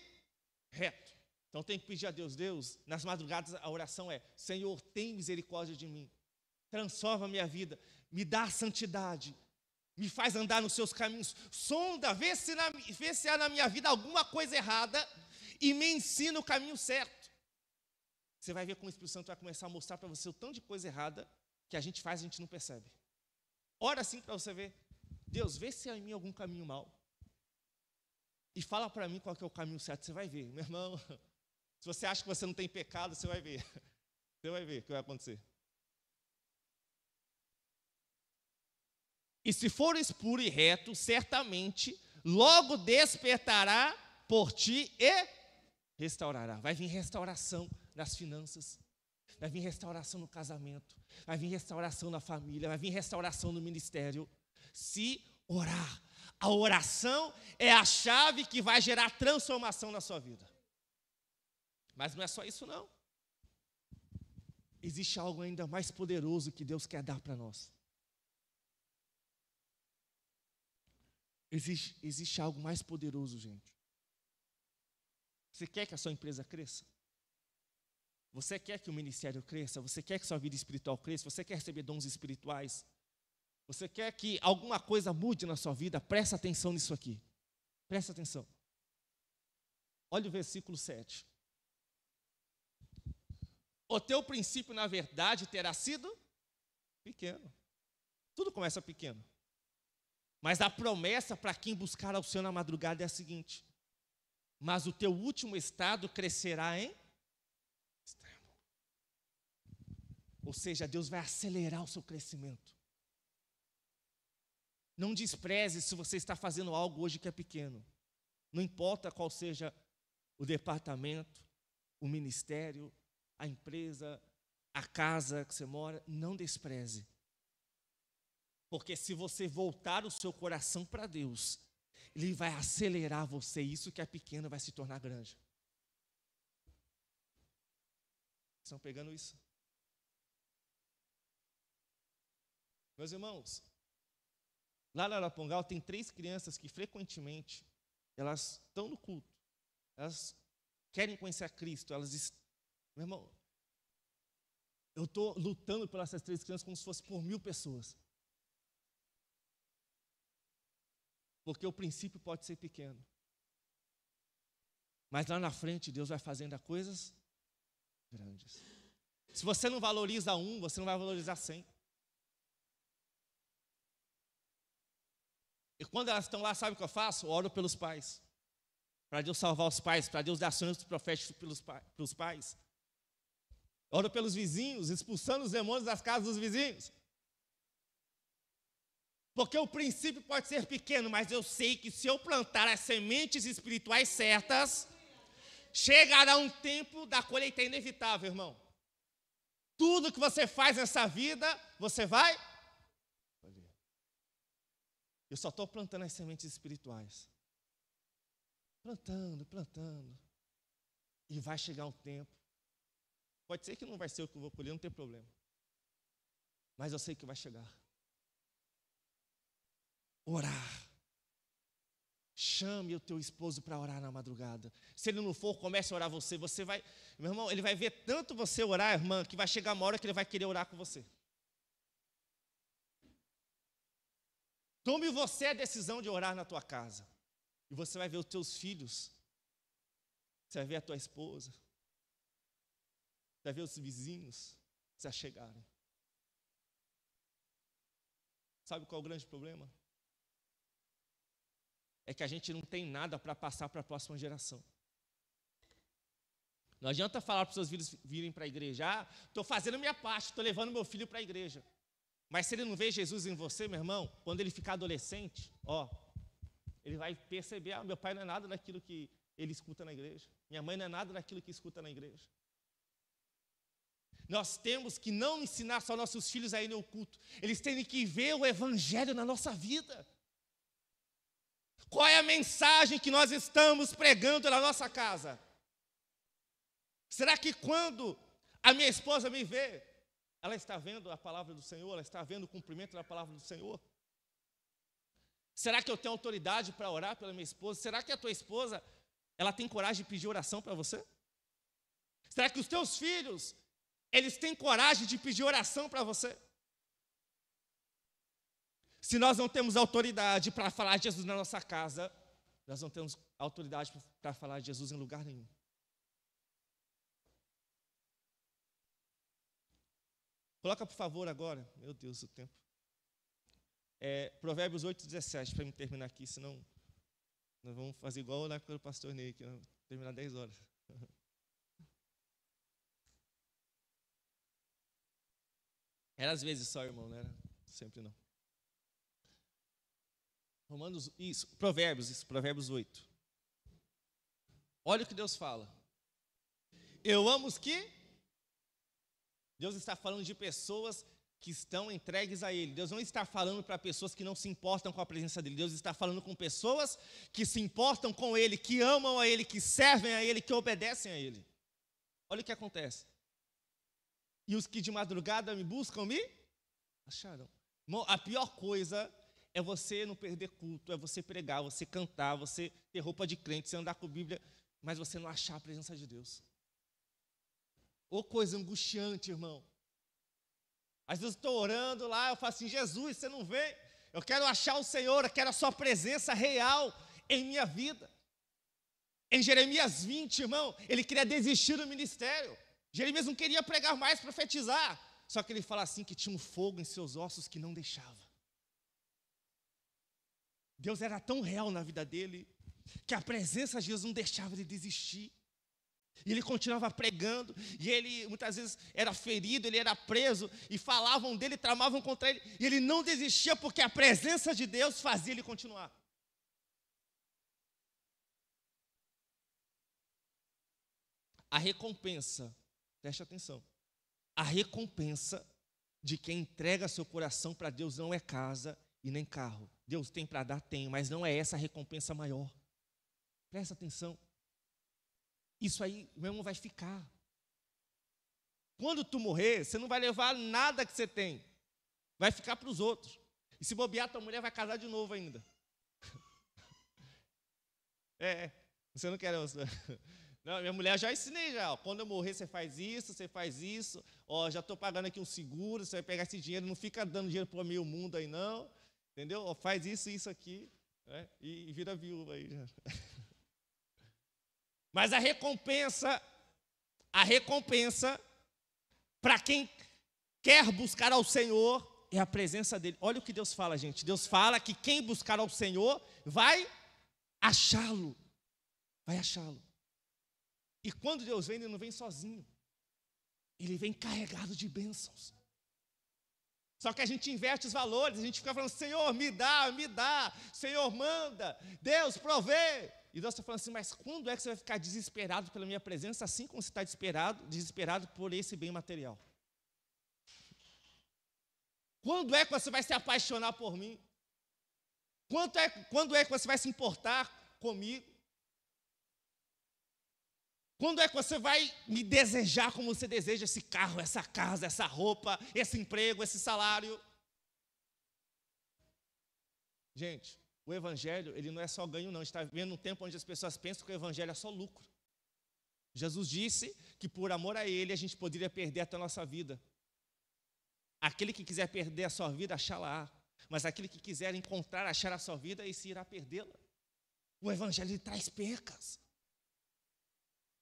reto. Então tem que pedir a Deus, Deus, nas madrugadas a oração é, Senhor, tem misericórdia de mim, transforma a minha vida, me dá santidade, me faz andar nos seus caminhos, sonda, vê se há na minha vida alguma coisa errada e me ensina o caminho certo. Você vai ver como o Espírito Santo vai começar a mostrar para você o tanto de coisa errada que a gente faz e a gente não percebe. Ora assim para você ver, Deus, vê se há em mim algum caminho mau e fala para mim qual que é o caminho certo, você vai ver, meu irmão. Se você acha que você não tem pecado, você vai ver. Você vai ver o que vai acontecer. E se fores puro e reto, certamente logo despertará por ti e restaurará. Vai vir restauração nas finanças, vai vir restauração no casamento, vai vir restauração na família, vai vir restauração no ministério. Se orar. A oração é a chave que vai gerar transformação na sua vida. Mas não é só isso, não. Existe algo ainda mais poderoso que Deus quer dar para nós. Existe algo mais poderoso, gente. Você quer que a sua empresa cresça? Você quer que o ministério cresça? Você quer que sua vida espiritual cresça? Você quer receber dons espirituais? Você quer que alguma coisa mude na sua vida? Presta atenção nisso aqui. Presta atenção. Olha o versículo 7. O teu princípio, na verdade, terá sido pequeno. Tudo começa pequeno. Mas a promessa para quem buscar ao Senhor na madrugada é a seguinte: mas o teu último estado crescerá em extremo. Ou seja, Deus vai acelerar o seu crescimento. Não despreze se você está fazendo algo hoje que é pequeno. Não importa qual seja o departamento, o ministério, a empresa, a casa que você mora, não despreze. Porque se você voltar o seu coração para Deus, Ele vai acelerar você, e isso que é pequeno vai se tornar grande. Estão pegando isso? Meus irmãos, Lá na Arapongal tem 3 crianças que frequentemente, elas estão no culto, elas querem conhecer a Cristo, meu irmão, eu estou lutando pelas essas 3 crianças como se fosse por 1000 pessoas. Porque o princípio pode ser pequeno. Mas lá na frente, Deus vai fazendo coisas grandes. Se você não valoriza 1, você não vai valorizar 100. E quando elas estão lá, sabe o que eu faço? Eu oro pelos pais. Para Deus salvar os pais, para Deus dar sonhos proféticos pelos pais. Eu oro pelos vizinhos, expulsando os demônios das casas dos vizinhos. Porque o princípio pode ser pequeno, mas eu sei que se eu plantar as sementes espirituais certas, chegará um tempo da colheita inevitável, irmão. Tudo que você faz nessa vida, você vai colher. Eu só estou plantando as sementes espirituais. Plantando. E vai chegar um tempo. Pode ser que não vai ser o que eu vou colher, não tem problema. Mas eu sei que vai chegar. Orar. Chame o teu esposo para orar na madrugada. Se ele não for, comece a orar você. Você vai, meu irmão, ele vai ver tanto você orar, irmã, que vai chegar uma hora que ele vai querer orar com você. Tome você a decisão de orar na tua casa. E você vai ver os teus filhos. Você vai ver a tua esposa. Você vai ver os vizinhos se achegarem. Sabe qual é o grande problema? É que a gente não tem nada para passar para a próxima geração. Não adianta falar para os seus filhos virem para a igreja. Estou fazendo a minha parte, estou levando meu filho para a igreja. Mas se ele não vê Jesus em você, meu irmão, quando ele ficar adolescente, ele vai perceber, meu pai não é nada daquilo que ele escuta na igreja. Minha mãe não é nada daquilo que escuta na igreja. Nós temos que não ensinar só nossos filhos a irem ao culto. Eles têm que ver o evangelho na nossa vida. Qual é a mensagem que nós estamos pregando na nossa casa? Será que quando a minha esposa me vê, ela está vendo a palavra do Senhor? Ela está vendo o cumprimento da palavra do Senhor? Será que eu tenho autoridade para orar pela minha esposa? Será que a tua esposa, ela tem coragem de pedir oração para você? Será que os teus filhos, eles têm coragem de pedir oração para você? Se nós não temos autoridade para falar de Jesus na nossa casa, nós não temos autoridade para falar de Jesus em lugar nenhum. Coloca, por favor, agora. Meu Deus, o tempo. Provérbios 8:17, para me terminar aqui, senão nós vamos fazer igual na época do pastor Ney, que vamos terminar 10 horas. Era às vezes só, irmão, não era sempre não. Provérbios 8. Olha o que Deus fala. Eu amo os que? Deus está falando de pessoas que estão entregues a Ele. Deus não está falando para pessoas que não se importam com a presença dEle. Deus está falando com pessoas que se importam com Ele, que amam a Ele, que servem a Ele, que obedecem a Ele. Olha o que acontece. E os que de madrugada me buscam, me acharão. A pior coisa é você não perder culto, é você pregar, você cantar, você ter roupa de crente, você andar com a Bíblia, mas você não achar a presença de Deus. Ô coisa angustiante, irmão. Às vezes eu estou orando lá, eu falo assim, Jesus, você não vê? Eu quero achar o Senhor, eu quero a sua presença real em minha vida. Em Jeremias 20, irmão, ele queria desistir do ministério. Jeremias não queria pregar mais, profetizar. Só que ele fala assim que tinha um fogo em seus ossos que não deixava. Deus era tão real na vida dele, que a presença de Deus não deixava ele desistir. E ele continuava pregando, e ele muitas vezes era ferido, ele era preso, e falavam dele, tramavam contra ele, e ele não desistia, porque a presença de Deus fazia ele continuar. A recompensa, preste atenção, a recompensa de quem entrega seu coração para Deus não é casa e nem carro. Deus tem para dar, tem, mas não é essa a recompensa maior. Presta atenção. Isso aí, meu irmão, vai ficar. Quando tu morrer, você não vai levar nada que você tem. Vai ficar para os outros. E se bobear, tua mulher vai casar de novo ainda. Você não quer... Não, minha mulher já ensinei já. Ó, quando eu morrer, você faz isso. Ó, já estou pagando aqui um seguro, você vai pegar esse dinheiro, não fica dando dinheiro para o meio mundo aí, não. Entendeu? Ó, faz isso aqui. Né? E vira viúva aí já. Mas a recompensa para quem quer buscar ao Senhor é a presença dele. Olha o que Deus fala, gente. Deus fala que quem buscar ao Senhor vai achá-lo. Vai achá-lo. E quando Deus vem, Ele não vem sozinho. Ele vem carregado de bênçãos. Só que a gente inverte os valores, a gente fica falando, Senhor, me dá, Senhor, manda, Deus, provê. E Deus está falando assim, mas quando é que você vai ficar desesperado pela minha presença, assim como você está desesperado por esse bem material? Quando é que você vai se apaixonar por mim? Quando é que você vai se importar comigo? Quando é que você vai me desejar como você deseja esse carro, essa casa, essa roupa, esse emprego, esse salário? Gente, o evangelho, ele não é só ganho, não. A gente está vivendo um tempo onde as pessoas pensam que o evangelho é só lucro. Jesus disse que por amor a ele, a gente poderia perder até a nossa vida. Aquele que quiser perder a sua vida, achá-la. Mas aquele que quiser encontrar, achar a sua vida, esse irá perdê-la. O evangelho, ele traz percas.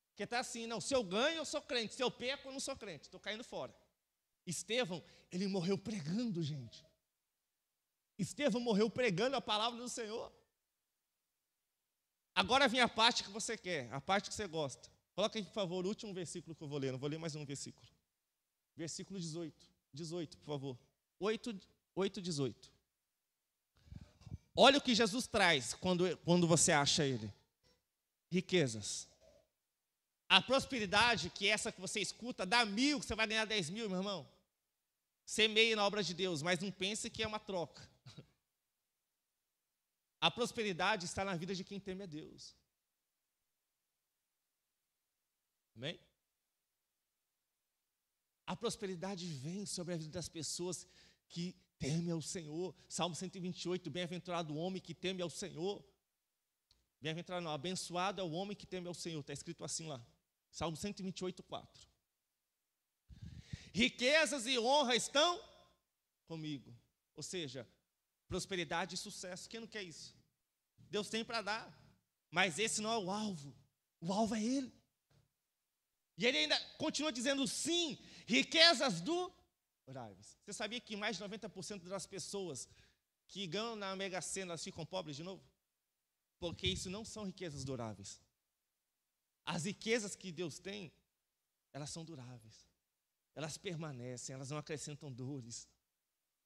Porque está assim, não, se eu ganho, eu sou crente, se eu perco, eu não sou crente, estou caindo fora. Estevão, ele morreu pregando, gente. Estevão morreu pregando a palavra do Senhor. Agora vem a parte que você quer, a parte que você gosta. Coloca aí, por favor, o último versículo que eu vou ler, não vou ler mais um versículo. Versículo 18, por favor. 8:18. Olha o que Jesus traz quando você acha Ele. Riquezas. A prosperidade, que é essa que você escuta, dá 1.000, que você vai ganhar 10.000, meu irmão. Semeie na obra de Deus, mas não pense que é uma troca. A prosperidade está na vida de quem teme a Deus. Amém? A prosperidade vem sobre a vida das pessoas que temem ao Senhor. Salmo 128, bem-aventurado o homem que teme ao Senhor. Bem-aventurado não, abençoado é o homem que teme ao Senhor. Está escrito assim lá. Salmo 128, 4. Riquezas e honra estão comigo. Ou seja, prosperidade e sucesso. Quem não quer isso? Deus tem para dar. Mas esse não é o alvo. O alvo é Ele. E Ele ainda continua dizendo sim, riquezas duráveis. Você sabia que mais de 90% das pessoas que ganham na Mega Sena, elas ficam pobres de novo? Porque isso não são riquezas duráveis. As riquezas que Deus tem, elas são duráveis. Elas permanecem, elas não acrescentam dores.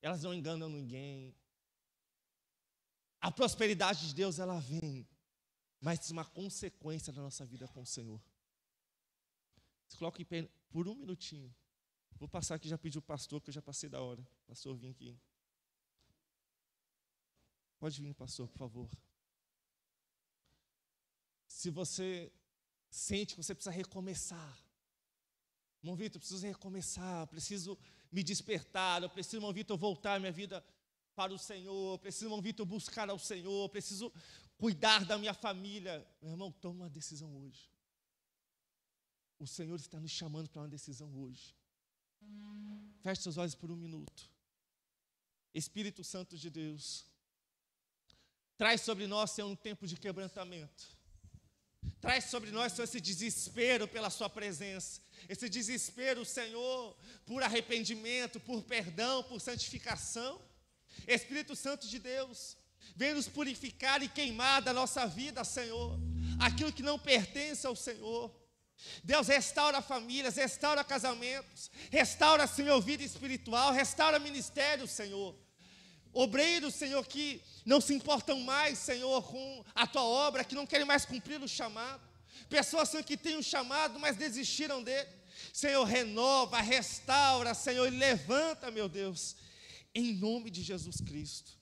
Elas não enganam ninguém. A prosperidade de Deus, ela vem, mas é uma consequência da nossa vida com o Senhor. Se coloca em pé por um minutinho. Vou passar aqui, já pedi o pastor, que eu já passei da hora. Pastor, vim aqui. Pode vir, pastor, por favor. Se você sente que você precisa recomeçar. Irmão Vitor, eu preciso recomeçar, eu preciso me despertar, eu preciso, irmão Vitor, voltar minha vida para o Senhor, eu preciso, irmão Vitor, buscar ao Senhor, eu preciso cuidar da minha família. Meu irmão, toma uma decisão hoje. O Senhor está nos chamando para uma decisão hoje. Feche seus olhos por um minuto. Espírito Santo de Deus, traz sobre nós, Senhor, um tempo de quebrantamento. Traz sobre nós, Senhor, esse desespero pela sua presença. Esse desespero, Senhor, por arrependimento, por perdão, por santificação. Espírito Santo de Deus, vem nos purificar e queimar da nossa vida, Senhor, aquilo que não pertence ao Senhor. Deus, restaura famílias, restaura casamentos, restaura, Senhor, vida espiritual, restaura ministério, Senhor. Obreiros, Senhor, que não se importam mais, Senhor, com a Tua obra, que não querem mais cumprir o chamado. Pessoas, Senhor, que têm um chamado, mas desistiram dele. Senhor, renova, restaura, Senhor, e levanta, meu Deus, em nome de Jesus Cristo.